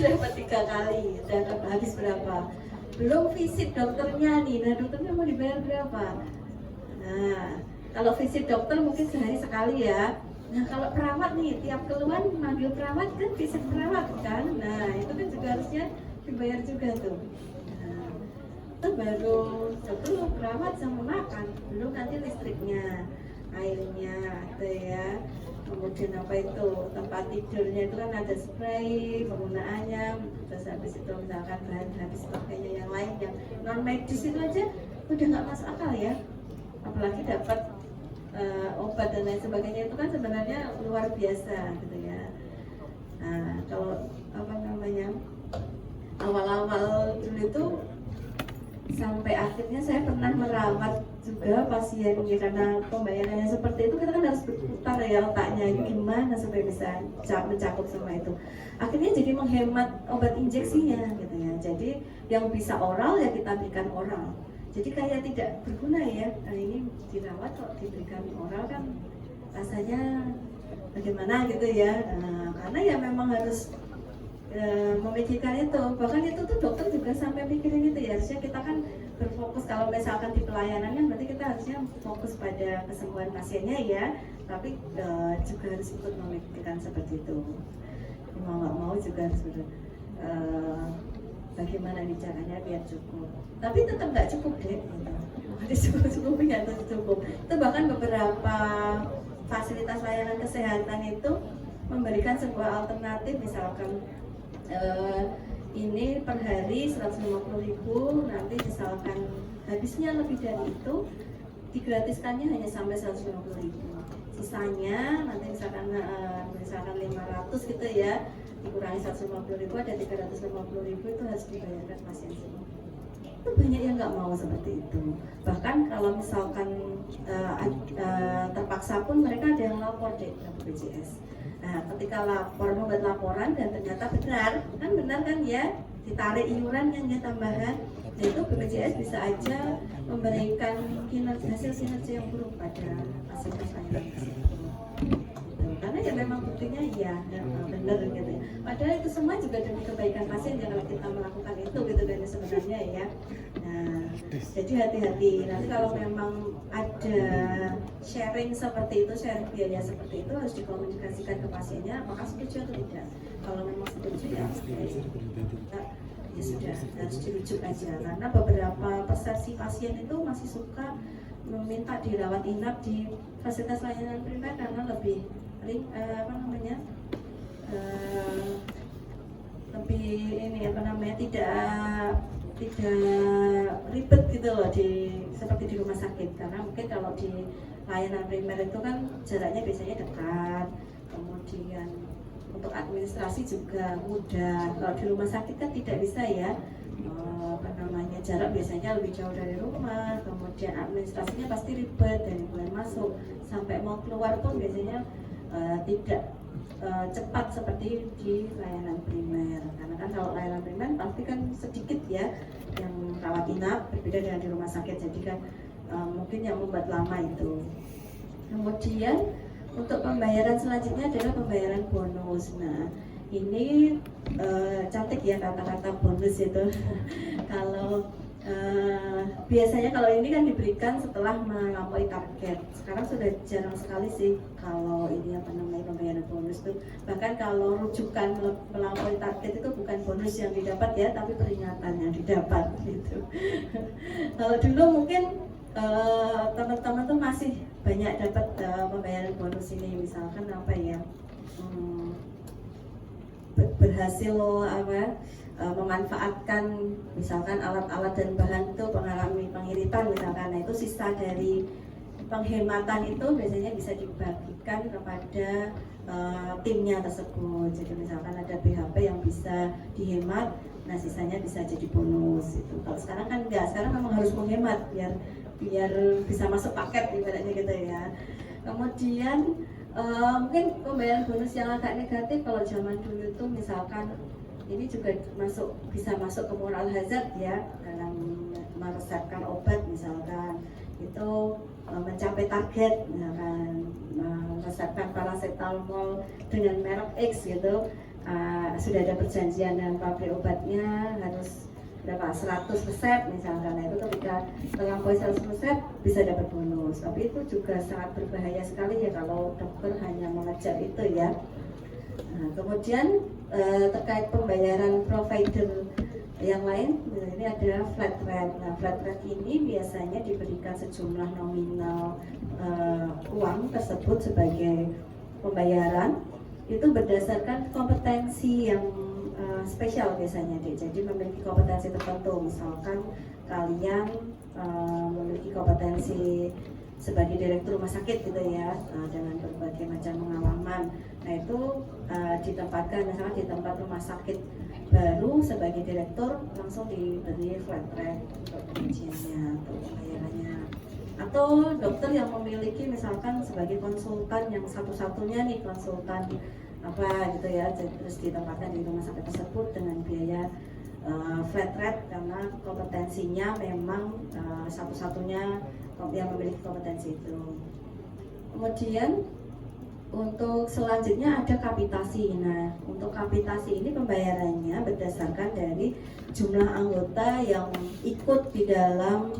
dapat 3 kali, dan habis berapa? Belum visit dokternya nih, nah dokternya mau dibayar berapa? Nah, kalau visit dokter mungkin sehari sekali ya. Nah, kalau perawat nih, tiap keluar manggil perawat kan visit perawat kan. Nah, itu kan juga harusnya dibayar juga tuh. Nah, itu baru satu perawat sama makan, belum nanti listriknya, airnya, gitu ya. Kemudian apa itu, tempat tidurnya itu kan ada spray penggunaannya, terus habis itu misalkan bahan habis pakainya yang lain yang non medis itu aja udah nggak masuk akal ya, apalagi dapat obat dan lain sebagainya, itu kan sebenarnya luar biasa gitu ya. Nah, kalau apa namanya, awal-awal dulu itu sampai akhirnya saya pernah merawat juga pasien ya, karena pembayarannya seperti itu kita kan harus berputar ya otaknya gimana supaya bisa mencakup semua itu. Akhirnya jadi menghemat obat injeksinya gitu ya. Jadi yang bisa oral ya kita berikan oral. Jadi kayak tidak berguna ya. Nah, ini dirawat kok diberikan oral kan rasanya bagaimana gitu ya. Nah, karena ya memang harus memikirkan itu, bahkan itu tuh dokter juga sampai mikirin itu ya. Harusnya kita kan berfokus, kalau misalkan di pelayanan kan berarti kita harusnya fokus pada kesembuhan pasiennya ya, tapi juga harus ikut memikirkan seperti itu. Mau nggak mau juga harus bagaimana nih caranya biar cukup, tapi tetap nggak cukup deh gitu. Cukup-cukupnya atau cukup itu, bahkan beberapa fasilitas layanan kesehatan itu memberikan sebuah alternatif, misalkan ini per hari 150.000, nanti misalkan habisnya lebih dari itu digratiskannya hanya sampai 150.000, sisanya nanti misalkan 500 gitu ya, dikurangi 150.000 ada 350.000 itu harus dibayarkan pasien semua. Itu banyak yang nggak mau seperti itu. Bahkan kalau misalkan terpaksa pun mereka ada yang lapor deh ke BPJS. Nah, ketika membuat laporan dan ternyata benar kan ya, ditarik iurannya ya tambahan, nah itu BPJS bisa aja memberikan hasil kinerja yang buruk pada pasien-pasien tersebut. Karena ya memang buktinya iya benar gitu ya. Padahal itu semua juga demi kebaikan pasien ya kalau kita melakukan itu gitu kan sebenarnya ya. Nah, jadi hati-hati nanti kalau memang ada sharing seperti itu, sharing biaya seperti itu harus dikomunikasikan ke pasiennya apakah setuju atau tidak. Kalau memang setuju ya sudah harus dirujuk aja, karena beberapa persepsi pasien itu masih suka meminta dirawat inap di fasilitas layanan primer karena lebih lebih tidak ribet gitu loh seperti di rumah sakit, karena mungkin kalau di layanan primer itu kan jaraknya biasanya dekat, kemudian untuk administrasi juga mudah. Kalau di rumah sakit kan tidak bisa ya, jarak biasanya lebih jauh dari rumah, kemudian administrasinya pasti ribet dari mulai masuk sampai mau keluar pun biasanya tidak cepat seperti di layanan primer. Karena kan kalau layanan primer pasti kan sedikit ya yang rawat inap, berbeda dengan di rumah sakit, jadi kan mungkin yang membuat lama itu. Kemudian untuk pembayaran selanjutnya adalah pembayaran bonus. Nah ini cantik ya kata-kata bonus itu. Kalau biasanya kalau ini kan diberikan setelah melampaui target. Sekarang sudah jarang sekali sih kalau ini pembayaran bonus itu. Bahkan kalau rujukan melampaui target itu bukan bonus yang didapat ya, tapi peringatan yang didapat gitu. Kalau dulu mungkin teman-teman tuh masih banyak dapat pembayaran bonus ini, misalkan apa ya, berhasil memanfaatkan misalkan alat-alat dan bahan itu mengalami pengiritan misalkan. Nah itu sisa dari penghematan itu biasanya bisa dibagikan kepada timnya tersebut. Jadi misalkan ada BHP yang bisa dihemat, nah sisanya bisa jadi bonus itu. Kalau sekarang kan enggak, sekarang memang harus menghemat biar bisa masuk paket ibaratnya gitu ya. Kemudian mungkin pembayaran bonus yang agak negatif kalau zaman dulu itu misalkan ini juga bisa masuk ke moral hazard ya, dalam meresepkan obat misalkan itu mencapai target, misalkan meresepkan paracetamol dengan merek X gitu, sudah ada perjanjian dengan pabrik obatnya harus berapa 100 resep misalkan. Nah, itu ketika melampaui 100 resep bisa dapat bonus, tapi itu juga sangat berbahaya sekali ya kalau dokter hanya mengejar itu ya. Nah, kemudian terkait pembayaran provider yang lain, ini ada flat rate. Nah, flat rate ini biasanya diberikan sejumlah nominal uang tersebut sebagai pembayaran itu berdasarkan kompetensi yang spesial biasanya deh. Jadi memiliki kompetensi tertentu, misalkan kalian memiliki kompetensi sebagai direktur rumah sakit gitu ya, dengan berbagai macam pengalaman. Nah itu ditempatkan misalnya di tempat rumah sakit baru sebagai direktur langsung diberi flat rate untuk gajinya atau pembayarannya. Atau dokter yang memiliki misalkan sebagai konsultan yang satu-satunya nih konsultan apa gitu ya, terus ditempatkan di rumah sakit tersebut dengan biaya flat rate karena kompetensinya memang satu-satunya yang memiliki kompetensi itu. Kemudian untuk selanjutnya ada kapitasi. Nah, untuk kapitasi ini pembayarannya berdasarkan dari jumlah anggota yang ikut di dalam